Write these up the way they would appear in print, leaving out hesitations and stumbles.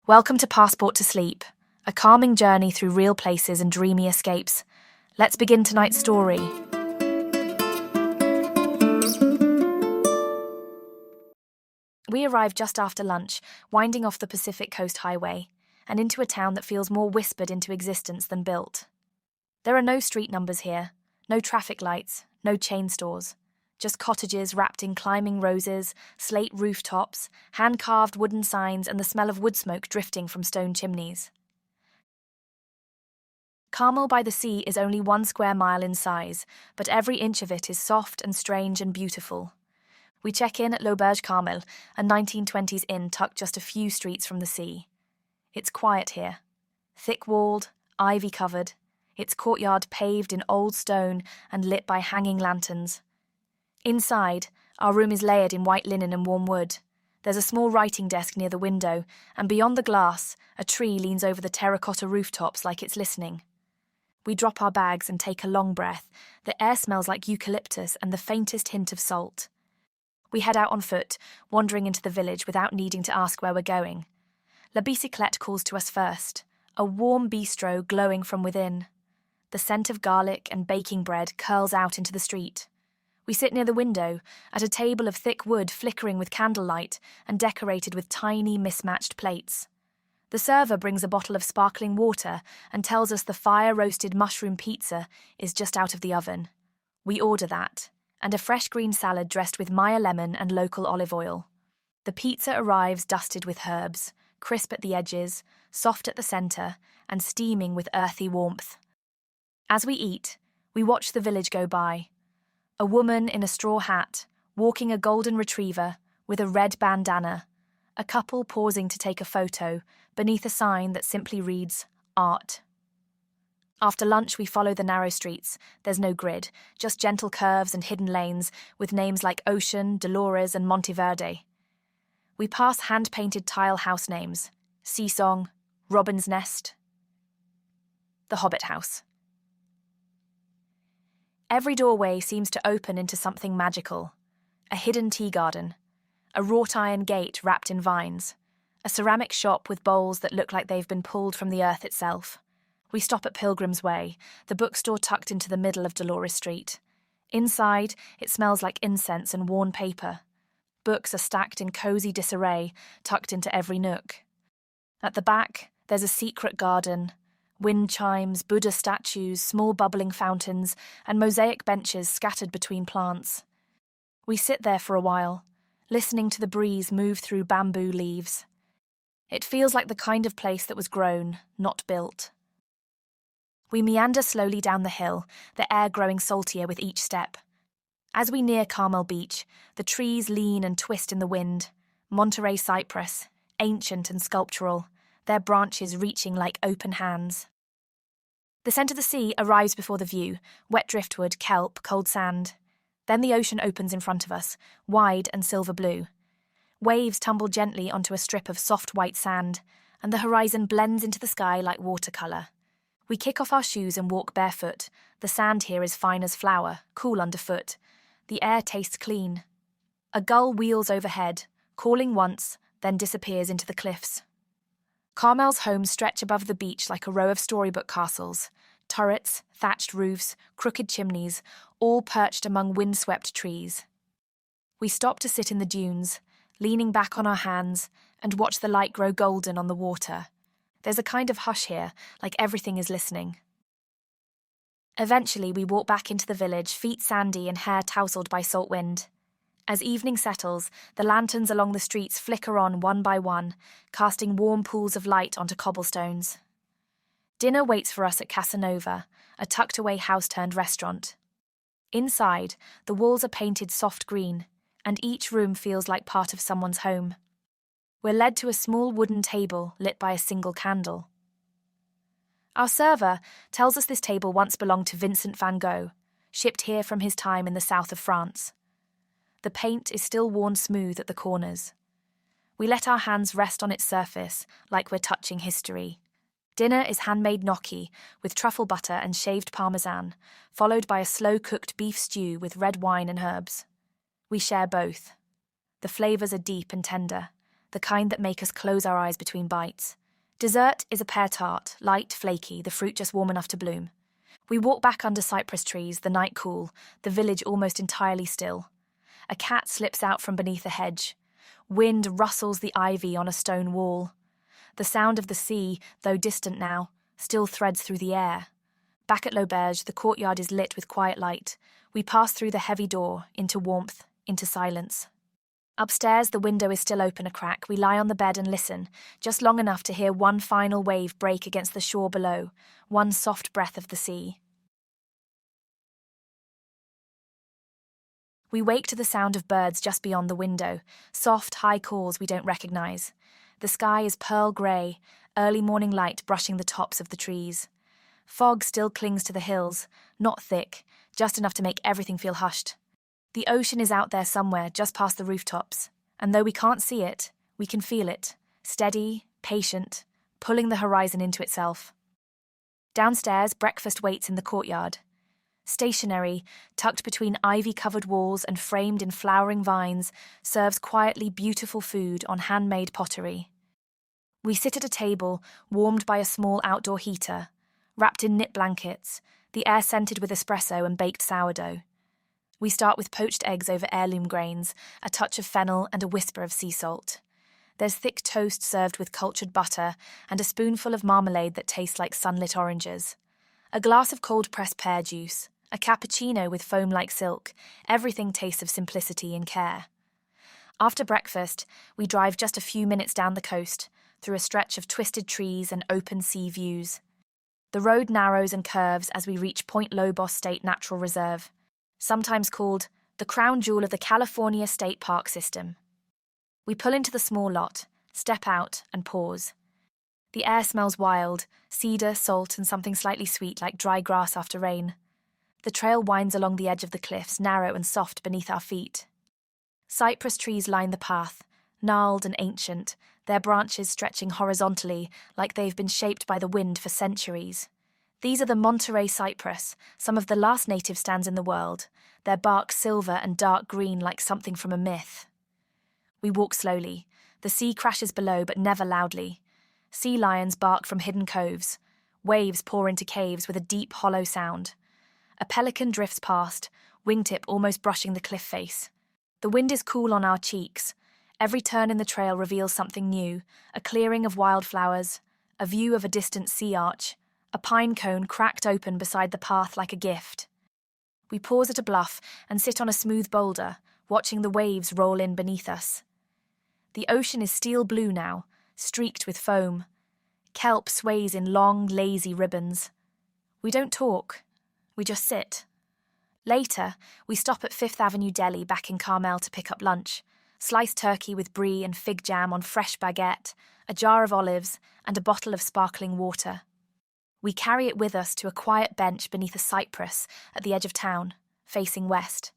Welcome to Passport to Sleep, a calming journey through real places and dreamy escapes. Let's begin tonight's story. We arrived just after lunch, winding off the Pacific Coast Highway, and into a town that feels more whispered into existence than built. There are no street numbers here, no traffic lights, no chain stores. Just cottages wrapped in climbing roses, slate rooftops, hand-carved wooden signs, and the smell of wood smoke drifting from stone chimneys. Carmel-By-The-Sea is only 1 square mile in size, but every inch of it is soft and strange and beautiful. We check in at L'Auberge Carmel, a 1920s inn tucked just a few streets from the sea. It's quiet here. Thick-walled, ivy-covered, its courtyard paved in old stone and lit by hanging lanterns. Inside, our room is layered in white linen and warm wood. There's a small writing desk near the window, and beyond the glass, a tree leans over the terracotta rooftops like it's listening. We drop our bags and take a long breath. The air smells like eucalyptus and the faintest hint of salt. We head out on foot, wandering into the village without needing to ask where we're going. La Bicyclette calls to us first, a warm bistro glowing from within. The scent of garlic and baking bread curls out into the street. We sit near the window, at a table of thick wood flickering with candlelight and decorated with tiny, mismatched plates. The server brings a bottle of sparkling water and tells us the fire-roasted mushroom pizza is just out of the oven. We order that, and a fresh green salad dressed with Meyer lemon and local olive oil. The pizza arrives dusted with herbs, crisp at the edges, soft at the centre, and steaming with earthy warmth. As we eat, we watch the village go by. A woman in a straw hat, walking a golden retriever with a red bandana, a couple pausing to take a photo beneath a sign that simply reads, Art. After lunch, we follow the narrow streets. There's no grid, just gentle curves and hidden lanes with names like Ocean, Dolores, and Monteverde. We pass hand-painted tile house names, Sea Song, Robin's Nest, the Hobbit House. Every doorway seems to open into something magical. A hidden tea garden, a wrought iron gate wrapped in vines, a ceramic shop with bowls that look like they've been pulled from the earth itself. We stop at Pilgrim's Way, the bookstore tucked into the middle of Dolores Street. Inside, it smells like incense and worn paper. Books are stacked in cozy disarray, tucked into every nook. At the back, there's a secret garden. Wind chimes, Buddha statues, small bubbling fountains, and mosaic benches scattered between plants. We sit there for a while, listening to the breeze move through bamboo leaves. It feels like the kind of place that was grown, not built. We meander slowly down the hill, the air growing saltier with each step. As we near Carmel Beach, the trees lean and twist in the wind. Monterey cypress, ancient and sculptural, their branches reaching like open hands. The scent of the sea arrives before the view, wet driftwood, kelp, cold sand. Then the ocean opens in front of us, wide and silver blue. Waves tumble gently onto a strip of soft white sand, and the horizon blends into the sky like watercolour. We kick off our shoes and walk barefoot. The sand here is fine as flour, cool underfoot. The air tastes clean. A gull wheels overhead, calling once, then disappears into the cliffs. Carmel's homes stretch above the beach like a row of storybook castles, turrets, thatched roofs, crooked chimneys, all perched among windswept trees. We stop to sit in the dunes, leaning back on our hands, and watch the light grow golden on the water. There's a kind of hush here, like everything is listening. Eventually, we walk back into the village, feet sandy and hair tousled by salt wind. As evening settles, the lanterns along the streets flicker on one by one, casting warm pools of light onto cobblestones. Dinner waits for us at Casanova, a tucked-away house-turned-restaurant. Inside, the walls are painted soft green, and each room feels like part of someone's home. We're led to a small wooden table lit by a single candle. Our server tells us this table once belonged to Vincent van Gogh, shipped here from his time in the south of France. The paint is still worn smooth at the corners. We let our hands rest on its surface, like we're touching history. Dinner is handmade gnocchi with truffle butter and shaved parmesan, followed by a slow-cooked beef stew with red wine and herbs. We share both. The flavours are deep and tender. the kind that make us close our eyes between bites. Dessert is a pear tart, light, flaky, the fruit just warm enough to bloom. We walk back under cypress trees, the night cool, the village almost entirely still. A cat slips out from beneath a hedge. Wind rustles the ivy on a stone wall. The sound of the sea, though distant now, still threads through the air. Back at L'Auberge, the courtyard is lit with quiet light. We pass through the heavy door, into warmth, into silence. Upstairs, the window is still open a crack. We lie on the bed and listen, just long enough to hear one final wave break against the shore below, one soft breath of the sea. We wake to the sound of birds just beyond the window, soft, high calls we don't recognize. The sky is pearl grey, early morning light brushing the tops of the trees. Fog still clings to the hills, not thick, just enough to make everything feel hushed. The ocean is out there somewhere, just past the rooftops, and though we can't see it, we can feel it, steady, patient, pulling the horizon into itself. Downstairs, breakfast waits in the courtyard. Stationary, tucked between ivy-covered walls and framed in flowering vines, serves quietly beautiful food on handmade pottery. We sit at a table, warmed by a small outdoor heater, wrapped in knit blankets, the air scented with espresso and baked sourdough. We start with poached eggs over heirloom grains, a touch of fennel and a whisper of sea salt. There's thick toast served with cultured butter and a spoonful of marmalade that tastes like sunlit oranges. A glass of cold-pressed pear juice, a cappuccino with foam like silk, everything tastes of simplicity and care. After breakfast, we drive just a few minutes down the coast, through a stretch of twisted trees and open sea views. The road narrows and curves as we reach Point Lobos State Natural Reserve, sometimes called the crown jewel of the California State Park System. We pull into the small lot, step out, and pause. The air smells wild, cedar, salt, and something slightly sweet like dry grass after rain. The trail winds along the edge of the cliffs, narrow and soft beneath our feet. Cypress trees line the path, gnarled and ancient, their branches stretching horizontally like they've been shaped by the wind for centuries. These are the Monterey cypress, some of the last native stands in the world, their bark silver and dark green like something from a myth. We walk slowly. The sea crashes below, but never loudly. Sea lions bark from hidden coves. Waves pour into caves with a deep, hollow sound. A pelican drifts past, wingtip almost brushing the cliff face. The wind is cool on our cheeks. Every turn in the trail reveals something new, a clearing of wildflowers, a view of a distant sea arch, a pine cone cracked open beside the path like a gift. We pause at a bluff and sit on a smooth boulder, watching the waves roll in beneath us. The ocean is steel blue now, streaked with foam. Kelp sways in long, lazy ribbons. We don't talk. We just sit. Later, we stop at Fifth Avenue Deli back in Carmel to pick up lunch. Sliced turkey with brie and fig jam on fresh baguette, a jar of olives, and a bottle of sparkling water. We carry it with us to a quiet bench beneath a cypress at the edge of town, facing west.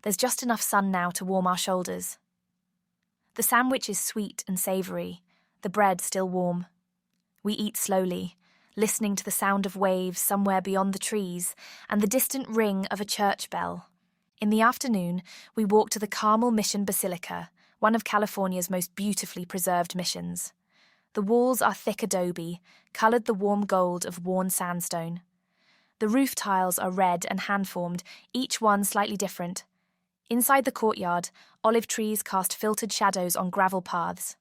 There's just enough sun now to warm our shoulders. The sandwich is sweet and savoury, the bread still warm. We eat slowly, listening to the sound of waves somewhere beyond the trees and the distant ring of a church bell. In the afternoon, we walk to the Carmel Mission Basilica, one of California's most beautifully preserved missions. The walls are thick adobe, coloured the warm gold of worn sandstone. The roof tiles are red and hand-formed, each one slightly different. Inside the courtyard, olive trees cast filtered shadows on gravel paths.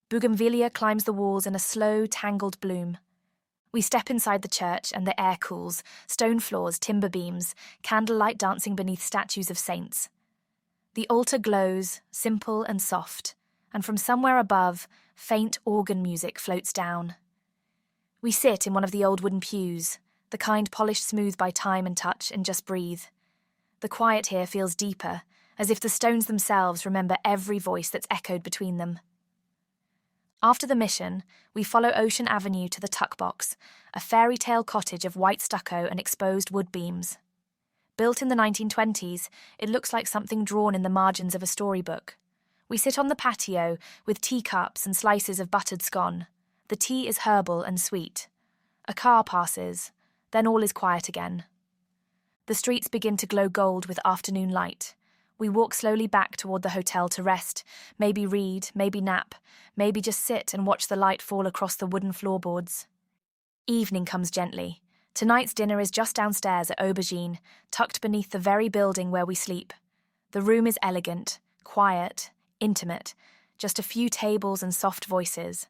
Bougainvillea climbs the walls in a slow, tangled bloom. We step inside the church and the air cools, stone floors, timber beams, candlelight dancing beneath statues of saints. The altar glows, simple and soft, and from somewhere above, faint organ music floats down. We sit in one of the old wooden pews, the kind polished smooth by time and touch, and just breathe. The quiet here feels deeper, as if the stones themselves remember every voice that's echoed between them. After the mission, we follow Ocean Avenue to the Tuck Box, a fairy tale cottage of white stucco and exposed wood beams. Built in the 1920s, it looks like something drawn in the margins of a storybook. We sit on the patio with teacups and slices of buttered scone. The tea is herbal and sweet. A car passes, then all is quiet again. The streets begin to glow gold with afternoon light. We walk slowly back toward the hotel to rest, maybe read, maybe nap, maybe just sit and watch the light fall across the wooden floorboards. Evening comes gently. Tonight's dinner is just downstairs at Aubergine, tucked beneath the very building where we sleep. The room is elegant, quiet, intimate, just a few tables and soft voices.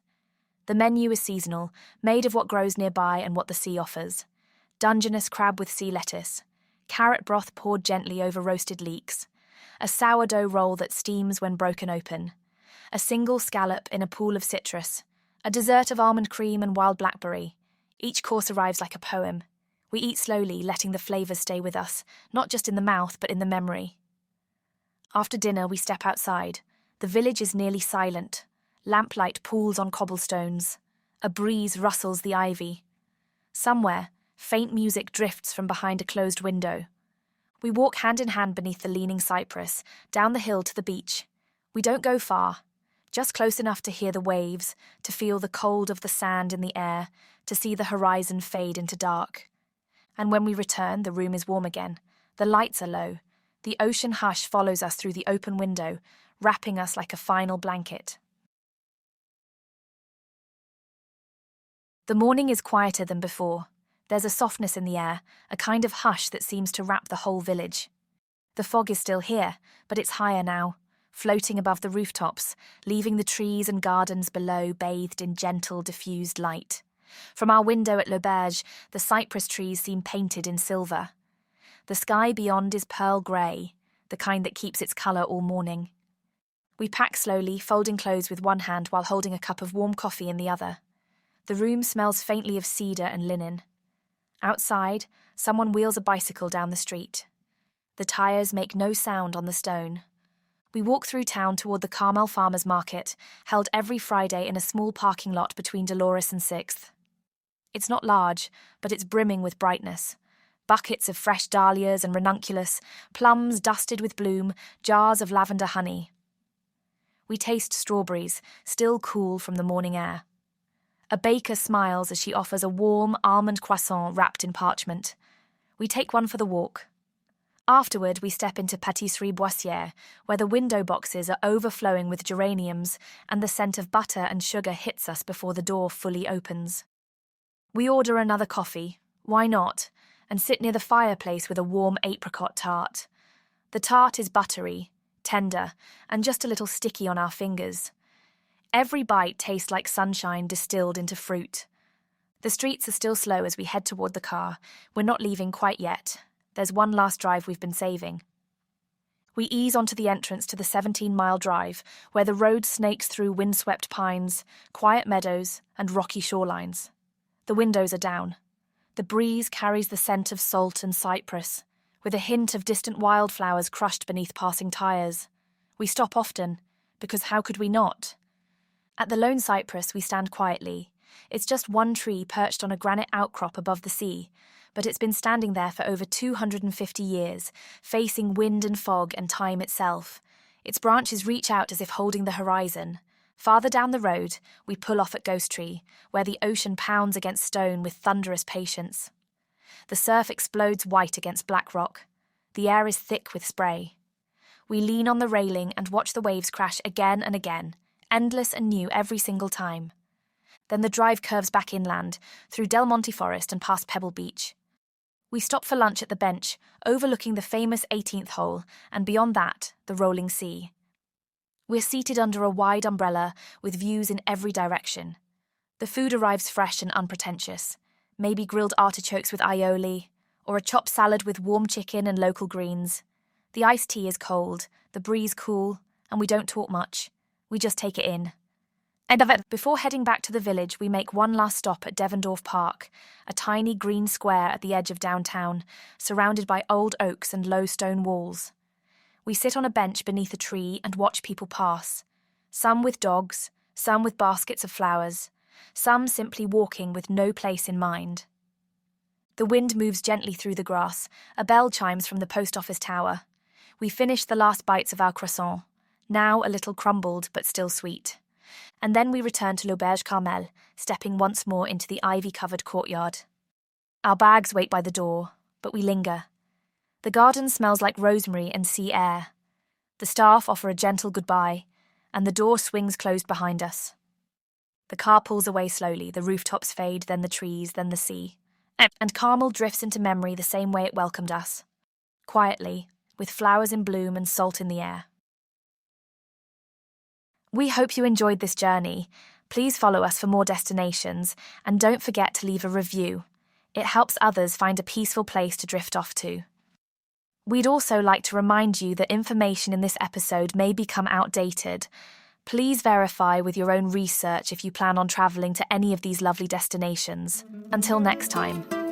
The menu is seasonal, made of what grows nearby and what the sea offers. Dungeness crab with sea lettuce, carrot broth poured gently over roasted leeks, a sourdough roll that steams when broken open, a single scallop in a pool of citrus, a dessert of almond cream and wild blackberry. Each course arrives like a poem. We eat slowly, letting the flavours stay with us, not just in the mouth but in the memory. After dinner, we step outside. The village is nearly silent. Lamplight pools on cobblestones. A breeze rustles the ivy. Somewhere, faint music drifts from behind a closed window. We walk hand in hand beneath the leaning cypress, down the hill to the beach. We don't go far, just close enough to hear the waves, to feel the cold of the sand in the air, to see the horizon fade into dark. And when we return, the room is warm again. The lights are low. The ocean hush follows us through the open window, wrapping us like a final blanket. The morning is quieter than before. There's a softness in the air, a kind of hush that seems to wrap the whole village. The fog is still here, but it's higher now, floating above the rooftops, leaving the trees and gardens below bathed in gentle, diffused light. From our window at L'Auberge, the cypress trees seem painted in silver. The sky beyond is pearl grey, the kind that keeps its colour all morning. We pack slowly, folding clothes with one hand while holding a cup of warm coffee in the other. The room smells faintly of cedar and linen. Outside, someone wheels a bicycle down the street. The tyres make no sound on the stone. We walk through town toward the Carmel Farmers Market, held every Friday in a small parking lot between Dolores and 6th. It's not large, but it's brimming with brightness. Buckets of fresh dahlias and ranunculus, plums dusted with bloom, jars of lavender honey. We taste strawberries, still cool from the morning air. A baker smiles as she offers a warm almond croissant wrapped in parchment. We take one for the walk. Afterward, we step into Pâtisserie Boissière, where the window boxes are overflowing with geraniums and the scent of butter and sugar hits us before the door fully opens. We order another coffee, why not, and sit near the fireplace with a warm apricot tart. The tart is buttery, tender, and just a little sticky on our fingers. Every bite tastes like sunshine distilled into fruit. The streets are still slow as we head toward the car. We're not leaving quite yet. There's one last drive we've been saving. We ease onto the entrance to the 17-mile drive, where the road snakes through windswept pines, quiet meadows, and rocky shorelines. The windows are down. The breeze carries the scent of salt and cypress, with a hint of distant wildflowers crushed beneath passing tyres. We stop often, because how could we not? At the lone cypress, we stand quietly. It's just one tree perched on a granite outcrop above the sea, but it's been standing there for over 250 years, facing wind and fog and time itself. Its branches reach out as if holding the horizon. Farther down the road, we pull off at Ghost Tree, where the ocean pounds against stone with thunderous patience. The surf explodes white against black rock. The air is thick with spray. We lean on the railing and watch the waves crash again and again, endless and new every single time. Then the drive curves back inland, through Del Monte Forest and past Pebble Beach. We stop for lunch at the bench, overlooking the famous 18th hole, and beyond that, the rolling sea. We're seated under a wide umbrella, with views in every direction. The food arrives fresh and unpretentious. Maybe grilled artichokes with aioli, or a chopped salad with warm chicken and local greens. The iced tea is cold, the breeze cool, and we don't talk much. We just take it in. And before heading back to the village, we make one last stop at Devendorf Park, a tiny green square at the edge of downtown, surrounded by old oaks and low stone walls. We sit on a bench beneath a tree and watch people pass, some with dogs, some with baskets of flowers, some simply walking with no place in mind. The wind moves gently through the grass, a bell chimes from the post office tower. We finish the last bites of our croissant, now a little crumbled but still sweet. And then we return to L'Auberge Carmel, stepping once more into the ivy-covered courtyard. Our bags wait by the door, but we linger. The garden smells like rosemary and sea air. The staff offer a gentle goodbye, and the door swings closed behind us. The car pulls away slowly, the rooftops fade, then the trees, then the sea. And Carmel drifts into memory the same way it welcomed us. Quietly, with flowers in bloom and salt in the air. We hope you enjoyed this journey. Please follow us for more destinations, and don't forget to leave a review. It helps others find a peaceful place to drift off to. We'd also like to remind you that information in this episode may become outdated. Please verify with your own research if you plan on traveling to any of these lovely destinations. Until next time.